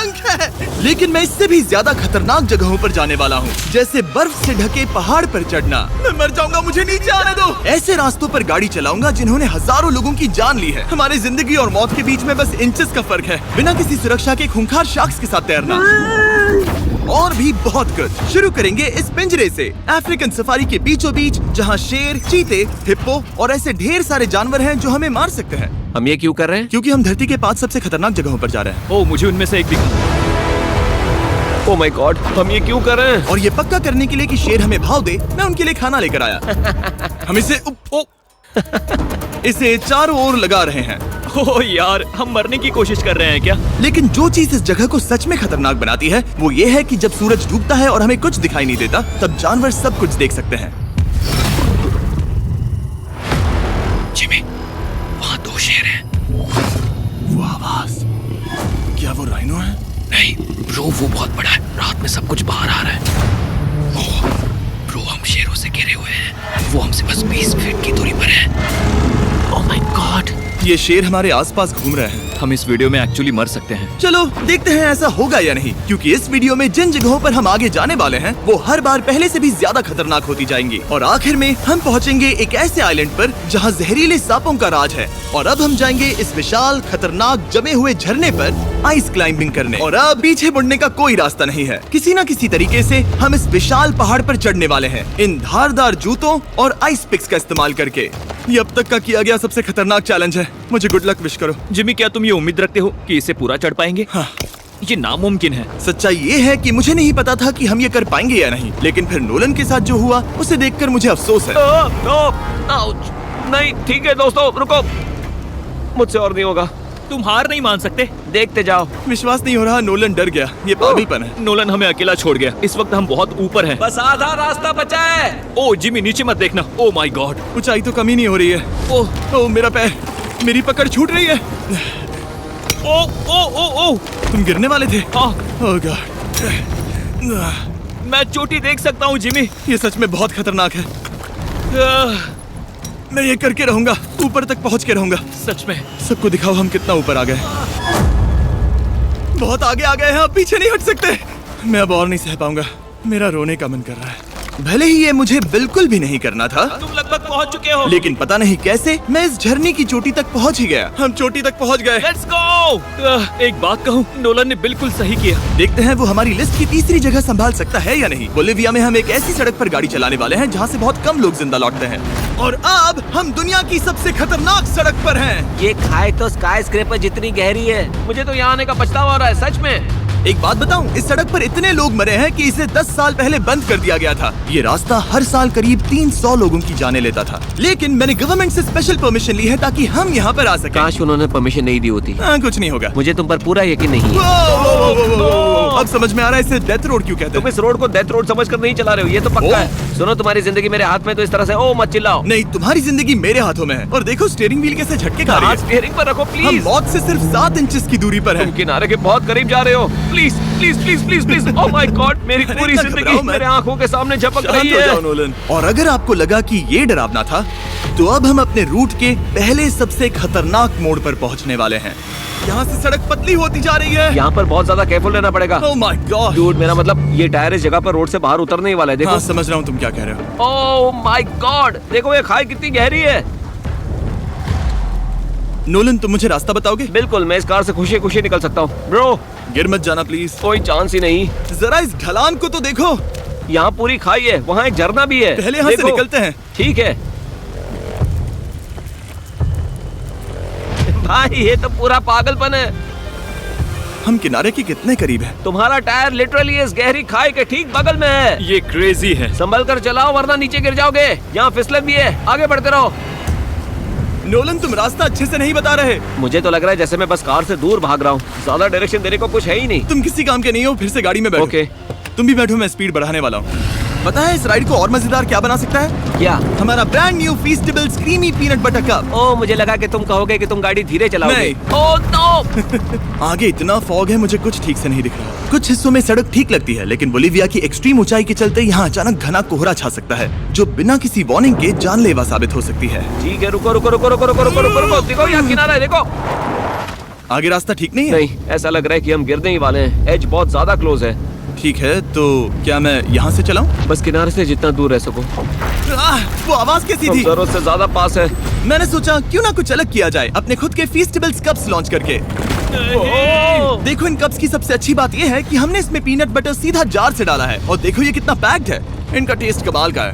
भयंकर है। लेकिन मैं इससे भी ज्यादा खतरनाक जगहों पर जाने वाला हूँ, जैसे बर्फ से ढके पहाड़ पर चढ़ना। मैं मर जाऊंगा, मुझे नीचे आने दो। ऐसे रास्तों पर गाड़ी चलाऊंगा जिन्होंने हजारों लोगों की जान ली है। हमारी जिंदगी और मौत के बीच में बस इंचेस का फर्क है। बिना किसी सुरक्षा के खूंखार शार्क्स के साथ तैरना और भी बहुत कुछ। शुरू करेंगे इस पिंजरे से, अफ्रीकन सफारी के बीचों बीच, जहाँ शेर, चीते, हिप्पो और ऐसे ढेर सारे जानवर हैं जो हमें मार सकते हैं। हम ये क्यों कर रहे हैं? क्योंकि हम धरती के 5 सबसे खतरनाक जगहों पर जा रहे हैं। ओह, मुझे उनमें से एक दिखा। ओह माय गॉड, हम ये क्यों कर रहे हैं? और ये पक्का करने के लिए कि शेर हमें भाव दे, मैं उनके लिए खाना लेकर आया। हम इसे चारों ओर लगा रहे हैं। ओह यार, हम मरने की कोशिश कर रहे हैं क्या? लेकिन जो चीज इस जगह को सच में खतरनाक बनाती है वो ये है कि जब सूरज डूबता है और हमें कुछ दिखाई नहीं देता, तब जानवर सब कुछ देख सकते हैं। जिमी, वहाँ 2 शेर हैं। वो आवाज, क्या वो राइनो है? नहीं ब्रो, वो बहुत बड़ा है। रात में सब कुछ बाहर आ रहा है। ओह ब्रो, हम शेरों से घिरे हुए हैं। वो हमसे बस 20 फीट की दूरी पर है। ओह माय गॉड, ये शेर हमारे आसपास घूम रहे हैं। हम इस वीडियो में एक्चुअली मर सकते हैं। चलो देखते हैं ऐसा होगा या नहीं, क्योंकि इस वीडियो में जिन जगहों पर हम आगे जाने वाले हैं वो हर बार पहले से भी ज्यादा खतरनाक होती जाएंगी। और आखिर में हम पहुंचेंगे एक ऐसे आइलैंड पर जहां जहरीले सांपों का राज है। और अब हम जाएंगे इस विशाल, खतरनाक, जमे हुए झरने पर आइस क्लाइंबिंग करने। और अब पीछे मुड़ने का कोई रास्ता नहीं है। किसी न किसी तरीके से हम इस विशाल पहाड़ पर चढ़ने वाले हैं, इन धारदार जूतों और आइस पिक्स का इस्तेमाल करके। ये अब तक का किया गया सबसे खतरनाक चैलेंज है। मुझे गुड लक विश करो। जिमी, क्या तुम ये उम्मीद रखते हो कि इसे पूरा चढ़ पाएंगे? हाँ। ये नामुमकिन है। सच्चाई ये है कि मुझे नहीं पता था कि हम ये कर पाएंगे या नहीं, लेकिन फिर नोलन के साथ जो हुआ उसे देखकर मुझे अफसोस है। नहीं ठीक है दोस्तों, रुको, मुझसे और नहीं होगा। तुम हार नहीं मान सकते। देखते जाओ। विश्वास नहीं हो रहा, नोलन डर गया। ये पागलपन है। नोलन हमें अकेला छोड़ गया। इस वक्त हम बहुत ऊपर हैं। बस आधा रास्ता बचा है। ओह जिमी, नीचे मत देखना। ओह माय गॉड, ऊंचाई तो कमी नहीं हो रही है। ओह मेरा पैर, मेरी पकड़ छूट रही है। ओह ओह ओह ओह, तुम गिरने वाले थे। हाँ। ओह गॉड, मैं चोटी देख सकता हूँ जिमी। ये सच में बहुत खतरनाक है। मैं ये करके रहूंगा, ऊपर तक पहुंच के रहूंगा। सच में। सबको दिखाओ हम कितना ऊपर आ गए। बहुत आगे आ गए हैं, अब पीछे नहीं हट सकते। मैं अब और नहीं सह पाऊंगा, मेरा रोने का मन कर रहा है। भले ही ये मुझे बिल्कुल भी नहीं करना था, तुम लगभग पहुंच चुके हो। लेकिन पता नहीं कैसे मैं इस झरने की चोटी तक पहुंच ही गया। हम चोटी तक पहुंच गए। Let's go. एक बात कहूँ, नोलन ने बिल्कुल सही किया। देखते हैं वो हमारी लिस्ट की तीसरी जगह संभाल सकता है या नहीं। बोलिविया में हम एक ऐसी सड़क पर गाड़ी चलाने वाले हैं जहाँ से बहुत कम लोग जिंदा लौटते हैं। और अब हम दुनिया की सबसे खतरनाक सड़क पर हैं। ये खाई तो स्काई स्क्रैपर जितनी गहरी है। मुझे तो यहाँ आने का पछतावा हो रहा है, सच में। एक बात बताऊं, इस सड़क पर इतने लोग मरे हैं कि इसे 10 साल पहले बंद कर दिया गया था। ये रास्ता हर साल करीब 300 लोगों की जाने लेता था, लेकिन मैंने गवर्नमेंट से स्पेशल परमिशन ली है ताकि हम यहाँ पर आ सकें। काश उन्होंने परमिशन नहीं दी होती। कुछ नहीं होगा। मुझे तुम पर पूरा यकीन नहीं है। अब समझ में आ रहा है इसे डेथ रोड क्यों कहते तुम हैं। इस रोड को डेथ रोड समझकर नहीं चला रहे हो, ये तो पक्का है। सुनो, तुम्हारी जिंदगी मेरे हाथ में, तो इस तरह से ओ मत चिल्लाओ। नहीं, तुम्हारी जिंदगी मेरे हाथों में है। और देखो स्टीयरिंग व्हील कैसे झटके खा रही है। स्टीयरिंग पर रखो हम प्लीज। मौत से सिर्फ 7 इंचेस की दूरी पर तुम हैं। किनारे के बहुत करीब जा रहे हो। Please please please please please. Oh my God, मेरी अरे पूरी इतना जिंदगी घबराओ मत। मेरे आंखों के सामने झपक शांत रही हो जाओ है। नोलन। और अगर आपको लगा कि ये डरावना था, तो अब हम अपने रूट के पहले सबसे खतरनाक मोड़ पर पहुंचने वाले हैं। यहाँ से सड़क पतली होती जा रही है। यहाँ पर बहुत ज्यादा केयरफुल रहना पड़ेगा। Oh my God. डूड, मेरा मतलब ये टायर इस जगह पर रोड से बाहर उतरने ही वाला है। देखो। हाँ, समझ रहा हूँ तुम क्या कह रहे हो। ओह माय गॉड, देखो ये खाई कितनी गहरी है। नोलन, तुम मुझे रास्ता बताओगे? बिल्कुल, मैं इस कार से खुशी खुशी निकल सकता हूँ। ब्रो, गिर मत जाना प्लीज। कोई चांस ही नहीं। जरा इस ढलान को तो देखो। यहाँ पूरी खाई है, वहाँ एक झरना भी है। पहले यहाँ से देखो। निकलते हैं। ठीक है भाई, ये तो पूरा पागलपन है। हम किनारे के कितने करीब हैं? तुम्हारा टायर लिटरली इस गहरी खाई के ठीक बगल में है। ये क्रेजी है। संभल कर चलाओ वरना नीचे गिर जाओगे। यहाँ फिसलन भी है, आगे बढ़ते रहो। नोलन, तुम रास्ता अच्छे से नहीं बता रहे। मुझे तो लग रहा है जैसे मैं बस कार से दूर भाग रहा हूँ। ज्यादा डायरेक्शन देने को कुछ है ही नहीं। तुम किसी काम के नहीं हो, फिर से गाड़ी में बैठो। ओके। तुम भी बैठो, मैं स्पीड बढ़ाने वाला हूँ। पता है इस राइड को और मजेदार क्या बना सकता है? क्या? हमारा brand new Feastables creamy peanut butter cup. Oh, मुझे लगा कि तुम कहोगे कि तुम गाड़ी धीरे चलाओगे। नहीं। Oh no. आगे इतना फॉग है, मुझे कुछ ठीक से नहीं दिख रहा। कुछ हिस्सों में सड़क ठीक लगती है, लेकिन बोलिविया की एक्सट्रीम ऊंचाई के चलते यहाँ अचानक घना कोहरा छा सकता है, जो बिना किसी वार्निंग के जानलेवा साबित हो सकती है। ठीक है, रुको रुको रुको रुको रुको रुको रुको रुको। देखो यहाँ किनारा है, देखो। आगे रास्ता ठीक नहीं है? नहीं, ऐसा लग रहा है कि हम गिरने ही वाले हैं। एज बहुत ज्यादा क्लोज है। ठीक है, तो क्या मैं यहाँ से चलाऊं? बस किनारे से जितना दूर रह सको। वो आवाज कैसी हम थी? जरूरत से ज्यादा पास है। मैंने सोचा क्यों ना कुछ अलग किया जाए अपने खुद के फीस्टेबल्स कप्स लॉन्च करके। देखो इन कप्स की सबसे अच्छी बात ये है कि हमने इसमें पीनट बटर सीधा जार से डाला है और देखो ये कितना पैक्ड है। इनका टेस्ट कमाल का है।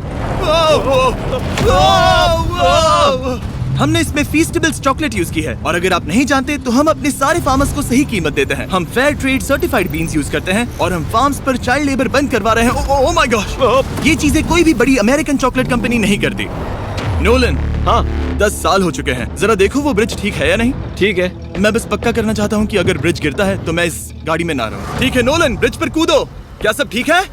हमने इसमें फीस्टेबल्स चॉकलेट यूज की है और अगर आप नहीं जानते तो हम अपने सारे फार्मर्स को सही कीमत देते हैं। हम fair trade certified beans use करते हैं और हम फार्म्स पर चाइल्ड लेबर बंद करवा रहे हैं। ओह माय गॉश, ये चीजें कोई भी बड़ी अमेरिकन चॉकलेट कंपनी नहीं करती। नोलन, हाँ 10 साल हो चुके हैं, जरा देखो वो ब्रिज ठीक है या नहीं। ठीक है। मैं बस पक्का करना चाहता हूँ कि अगर ब्रिज गिरता है तो मैं इस गाड़ी में ना रहूं। ठीक है नोलन, ब्रिज पर कूदो। क्या सब ठीक है?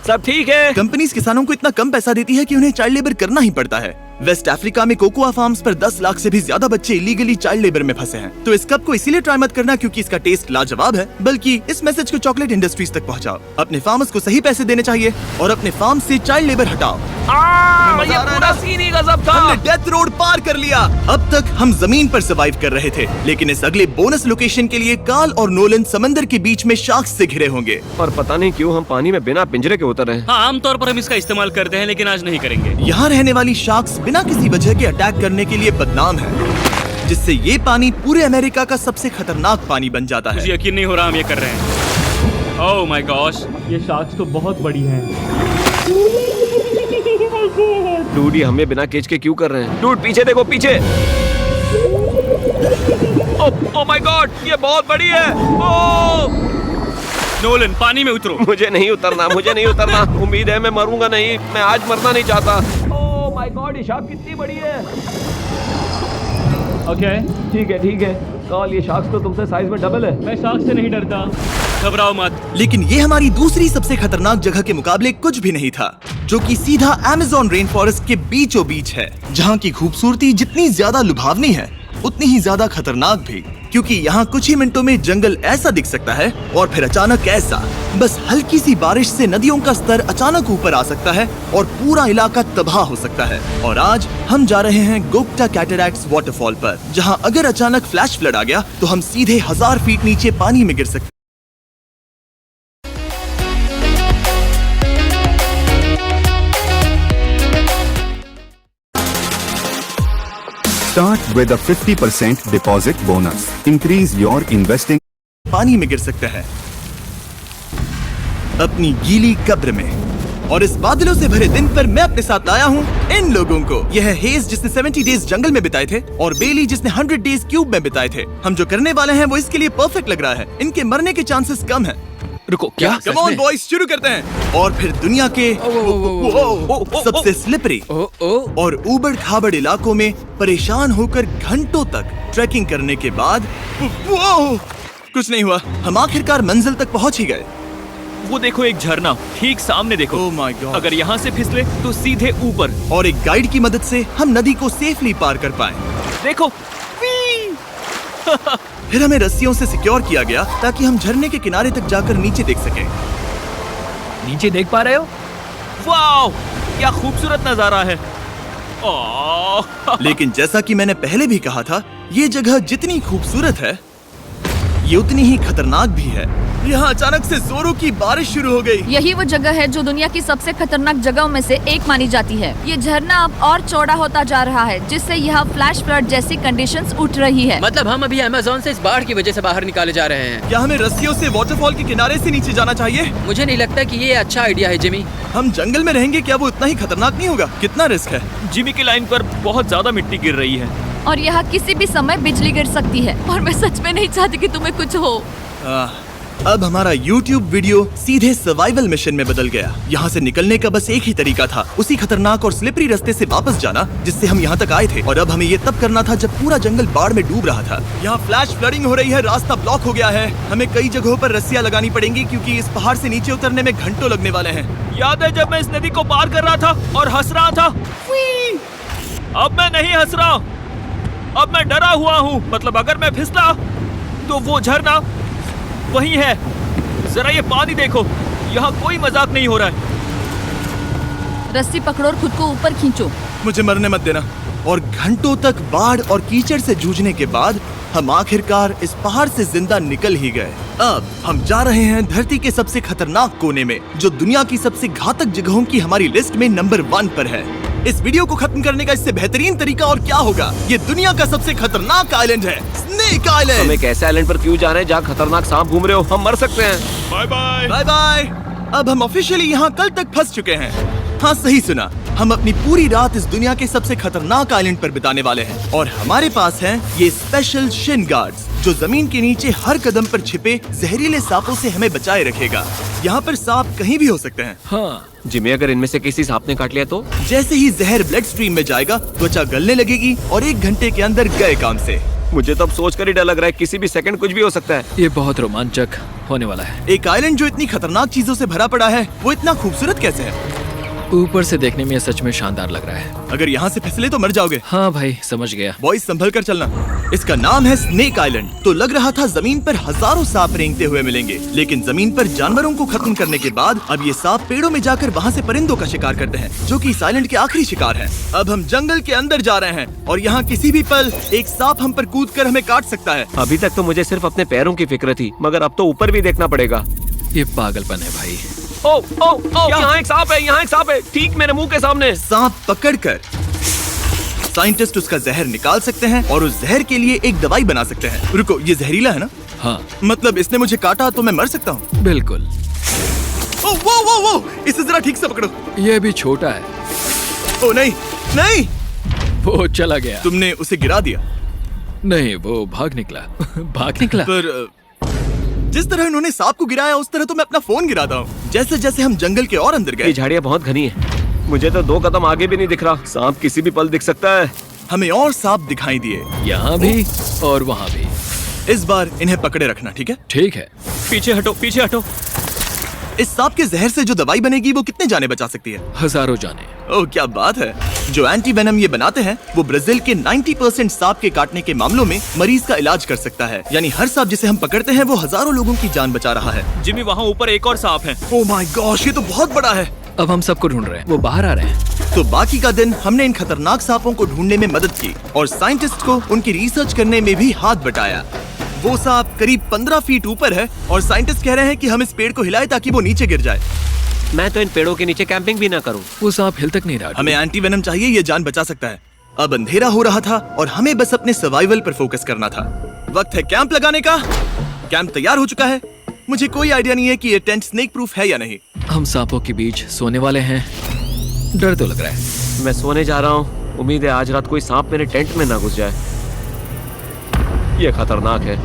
सब ठीक है। कंपनीज किसानों को इतना कम पैसा देती है कि उन्हें चाइल्ड लेबर करना ही पड़ता है। वेस्ट अफ्रीका में कोकोआ फार्म्स पर 10 लाख से भी ज्यादा बच्चे इलीगली चाइल्ड लेबर में फंसे हैं। तो इस कप को इसीलिए ट्राई मत करना क्योंकि इसका टेस्ट लाजवाब है, बल्कि इस मैसेज को चॉकलेट इंडस्ट्रीज तक पहुंचाओ। अपने फार्मर्स को सही पैसे देने चाहिए और अपने फार्म से चाइल्ड लेबर हटाओ। ये पूरा सीन ही गजब था। हमने डेथ रोड पार कर लिया। अब तक हम जमीन पर सर्वाइव कर रहे थे, लेकिन इस अगले बोनस लोकेशन के लिए कार्ल और नोलन समंदर के बीच में शार्क्स से घिरे होंगे। और पता नहीं क्यों हम पानी में बिना पिंजरे के उतर रहे हैं। हाँ, आमतौर पर हम इसका इस्तेमाल करते हैं लेकिन आज नहीं करेंगे। यहाँ रहने वाली शार्क्स बिना किसी वजह के अटैक करने के लिए बदनाम है, जिससे ये पानी पूरे अमेरिका का सबसे खतरनाक पानी बन जाता मुझे है। यकीन नहीं हो रहा हम ये कर रहे हैं। ओह माय गॉश, ये शार्क्स तो बहुत बड़ी हैं। डूड, ये हमें बिना केज के क्यों कर रहे हैं? डूड पीछे देखो, पीछे। ओह माय गॉड, ये बहुत बड़ी है। ओह नोलन, पानी में उतरो। मुझे नहीं उतरना, मुझे नहीं उतरना। उम्मीद है मैं मरूंगा नहीं। मैं आज मरना नहीं चाहता। ओह माय गॉड, ये शार्क कितनी बड़ी है। ओके, ठीक है ठीक है। कार्ल, ये शार्क तो तुमसे साइज में डबल है। मैं शार्क से नहीं डरता, घबराओ मत। लेकिन ये हमारी दूसरी सबसे खतरनाक जगह के मुकाबले कुछ भी नहीं था, जो कि सीधा अमेज़न रेन फॉरेस्ट के बीचों बीच है, जहाँ की खूबसूरती जितनी ज्यादा लुभावनी है उतनी ही ज्यादा खतरनाक भी, क्योंकि यहाँ कुछ ही मिनटों में जंगल ऐसा दिख सकता है और फिर अचानक ऐसा। बस हल्की सी बारिश से नदियों का स्तर अचानक ऊपर आ सकता है और पूरा इलाका तबाह हो सकता है। और आज हम जा रहे हैं गोक्टा कैटरैक्ट्स वाटरफॉल पर, जहाँ अगर अचानक फ्लैश फ्लड आ गया तो हम सीधे 1000 फीट नीचे पानी में गिर सकते। Start with a 50% deposit bonus. Increase your investing. पानी में गिर सकते हैं अपनी गीली कब्र में। और इस बादलों से भरे दिन पर मैं अपने साथ लाया हूँ इन लोगों को। यह है हेज जिसने 70 डेज जंगल में बिताए थे और बेली जिसने 100 डेज क्यूब में बिताए थे। हम जो करने वाले हैं वो इसके लिए परफेक्ट लग रहा है। इनके मरने के चांसेस कम हैं। रुको, क्या? कम ऑन बॉयज, शुरू करते हैं। और फिर दुनिया के सबसे स्लिपरी और उबड़ खाबड़ इलाकों में परेशान होकर घंटों तक ट्रैकिंग करने के बाद कुछ नहीं हुआ। हम आखिरकार मंजिल तक पहुंच ही गए। वो देखो, एक झरना ठीक सामने देखो। Oh my God. अगर यहाँ से फिसले तो सीधे ऊपर। और एक गाइड की मदद से हम नदी को सेफली पार कर पाए। देखो। फिर हमें रस्सियों से सिक्योर किया गया ताकि हम झरने के किनारे तक जाकर नीचे देख सकें। नीचे देख पा रहे हो? वाओ, क्या खूबसूरत नजारा है। ओह। लेकिन जैसा कि मैंने पहले भी कहा था, ये जगह जितनी खूबसूरत है ये उतनी ही खतरनाक भी है। यहाँ अचानक से जोरों की बारिश शुरू हो गई। यही वो जगह है जो दुनिया की सबसे खतरनाक जगहों में से एक मानी जाती है। ये झरना अब और चौड़ा होता जा रहा है, जिससे यहाँ फ्लैश फ्लड जैसी कंडीशंस उठ रही है। मतलब हम अभी अमेज़न से इस बाढ़ की वजह से बाहर निकाले जा रहे हैं। क्या हमें रस्सियों से वाटरफॉल के किनारे से नीचे जाना चाहिए? मुझे नहीं लगता कि ये अच्छा आइडिया है जिमी। हम जंगल में रहेंगे, क्या वो उतना ही खतरनाक नहीं होगा? कितना रिस्क है? जिमी की लाइन पर बहुत ज्यादा मिट्टी गिर रही है और यहाँ किसी भी समय बिजली गिर सकती है और मैं सच में नहीं चाहती कि तुम्हें कुछ हो। अब हमारा YouTube वीडियो सीधे सर्वाइवल मिशन में बदल गया। यहाँ से निकलने का बस एक ही तरीका था, उसी खतरनाक और स्लिपरी रास्ते से वापस जाना जिससे हम यहाँ तक आए थे। और अब हमें ये तब करना था जब पूरा जंगल बाढ़ में डूब रहा था। यहाँ फ्लैश फ्लडिंग हो रही है, रास्ता ब्लॉक हो गया है। हमें कई जगहों पर रस्सियाँ लगानी पड़ेंगी क्योंकि इस पहाड़ से नीचे उतरने में घंटों लगने वाले हैं। याद है जब मैं इस नदी को पार कर रहा था और हंस रहा था? अब मैं नहीं हंस रहा, अब मैं डरा हुआ हूँ। मतलब अगर मैं फिसला तो वो झरना वही है। जरा ये पानी देखो, यहाँ कोई मजाक नहीं हो रहा है। रस्सी पकड़ो और खुद को ऊपर खींचो। मुझे मरने मत देना। और घंटों तक बाढ़ और कीचड़ से जूझने के बाद हम आखिरकार इस पहाड़ से जिंदा निकल ही गए। अब हम जा रहे हैं धरती के सबसे खतरनाक कोने में, जो दुनिया की सबसे घातक जगहों की हमारी लिस्ट में नंबर 1 पर है। इस वीडियो को खत्म करने का इससे बेहतरीन तरीका और क्या होगा। ये दुनिया का सबसे खतरनाक आइलैंड है, स्नेक आइलैंड। हम एक ऐसे आइलैंड पर क्यों जा रहे हैं जहाँ खतरनाक सांप घूम रहे हो? हम मर सकते हैं। Bye bye. Bye bye. अब हम ऑफिशियली यहाँ कल तक फंस चुके हैं। हाँ, सही सुना, हम अपनी पूरी रात इस दुनिया के सबसे खतरनाक आइलैंड पर बिताने वाले हैं। और हमारे पास हैं ये स्पेशल शिन गार्ड्स, जो जमीन के नीचे हर कदम पर छिपे जहरीले सांपों से हमें बचाए रखेगा। यहाँ पर सांप कहीं भी हो सकते हैं। हाँ जिमी, अगर इनमें से किसी सांप ने काट लिया तो? जैसे ही जहर ब्लड स्ट्रीम में जाएगा, त्वचा गलने लगेगी और 1 घंटे के अंदर गए काम से। मुझे तो अब सोचकर ही डर लग रहा है, किसी भी सेकंड कुछ भी हो सकता है। ये बहुत रोमांचक होने वाला है। एक आइलैंड जो इतनी खतरनाक चीजों से भरा पड़ा है, वो इतना खूबसूरत कैसे है? ऊपर से देखने में ये सच में शानदार लग रहा है। अगर यहाँ से फिसले तो मर जाओगे। हाँ भाई, समझ गया। बॉयज, संभल कर चलना। इसका नाम है स्नेक आइलैंड। तो लग रहा था जमीन पर हजारों सांप रेंगते हुए मिलेंगे, लेकिन जमीन पर जानवरों को खत्म करने के बाद अब ये सांप पेड़ों में जाकर वहाँ से परिंदों का शिकार करते हैं, जो कि इस आइलैंड के आखिरी शिकार हैं। अब हम जंगल के अंदर जा रहे हैं और यहाँ किसी भी पल एक सांप हम पर कूद कर हमें काट सकता है। अभी तक तो मुझे सिर्फ अपने पैरों की फिक्र थी, मगर अब तो ऊपर भी देखना पड़ेगा। ये पागलपन है भाई। ओ ओ ओ, यहाँ एक सांप है, यहाँ एक सांप है, ठीक मेरे मुंह के सामने। सांप पकड़कर साइंटिस्ट उसका जहर निकाल सकते हैं और उस जहर के लिए एक दवाई बना सकते हैं। रुको, ये जहरीला है ना? हाँ मतलब इसने मुझे काटा तो मैं मर सकता हूँ? बिल्कुल। ओ, वो, इसे जरा ठीक से पकड़ो। ये भी छोटा है। ओ नहीं, नहीं, वो चला गया। तुमने उसे गिरा दिया। नहीं, वो भाग निकला। भाग निकला। पर जिस तरह इन्होंने सांप को गिराया, उस तरह तो मैं अपना फोन गिराता हूँ। जैसे जैसे हम जंगल के और अंदर ये गए, झाड़ियाँ बहुत घनी है, मुझे तो 2 कदम आगे भी नहीं दिख रहा। सांप किसी भी पल दिख सकता है। हमें और सांप दिखाई दिए। यहाँ भी और वहाँ भी। इस बार इन्हें पकड़े रखना, ठीक है? ठीक है। पीछे हटो, पीछे हटो। इस सांप के जहर से जो दवाई बनेगी, वो कितने जाने बचा सकती है? हजारों जाने। ओह, क्या बात है। जो एंटी वेनम ये बनाते हैं, वो ब्राजील के 90% सांप के काटने के मामलों में मरीज का इलाज कर सकता है। यानी हर सांप जिसे हम पकड़ते हैं, वो हजारों लोगों की जान बचा रहा है। जिमी, वहाँ ऊपर एक और सांप है। ओह माय गॉश, ये तो बहुत बड़ा है। अब हम सबको ढूंढ रहे हैं, वो बाहर आ रहे हैं। तो बाकी का दिन हमने इन खतरनाक सांपों को ढूंढने में मदद की और साइंटिस्ट को उनकी रिसर्च करने में भी हाथ बटाया। वो सांप करीब 15 फीट ऊपर है और साइंटिस्ट कह रहे हैं कि हम इस पेड़ को हिलाएं ताकि वो नीचे गिर जाए। मैं तो इन पेड़ों के नीचे कैंपिंग भी ना करूं। वो सांप हिल तक नहीं रहा। हमें एंटी वेनम चाहिए, ये जान बचा सकता है। अब अंधेरा हो रहा था और हमें बस अपने सर्वाइवल पर फोकस करना था। वक्त है कैंप लगाने का। कैंप तैयार हो चुका है। मुझे कोई आइडिया नहीं है कि ये टेंट स्नेक प्रूफ है या नहीं। हम सांपों के बीच सोने वाले हैं। डर तो लग रहा है। मैं सोने जा रहा हूँ। उम्मीद है आज रात कोई सांप मेरे टेंट में ना घुस जाए। ये खतरनाक है।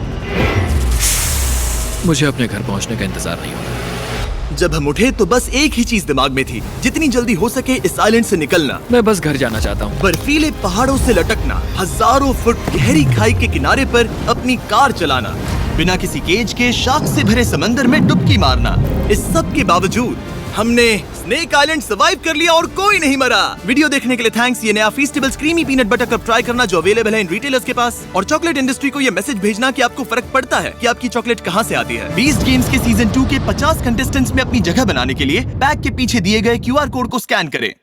मुझे अपने घर पहुंचने का इंतजार नहीं हो रहा। जब हम उठे तो बस एक ही चीज दिमाग में थी, जितनी जल्दी हो सके इस आइलैंड से निकलना। मैं बस घर जाना चाहता हूँ। बर्फीले पहाड़ों से लटकना, हजारों फुट गहरी खाई के किनारे पर अपनी कार चलाना, बिना किसी केज के शार्क से भरे समंदर में डुबकी मारना। इस सब के बावजूद हमने स्नेक आइलैंड सर्वाइव कर लिया और कोई नहीं मरा। वीडियो देखने के लिए थैंक्स। ये नया Feastables creamy peanut butter cup try करना, जो अवेलेबल है इन रिटेलर्स के पास। और चॉकलेट इंडस्ट्री को ये मैसेज भेजना कि आपको फर्क पड़ता है कि आपकी चॉकलेट कहाँ से आती है। बीस्ट गेम्स के सीजन 2 के 50 कंटेस्टेंट्स में अपनी जगह बनाने के लिए पैक के पीछे दिए गए QR कोड को स्कैन करें।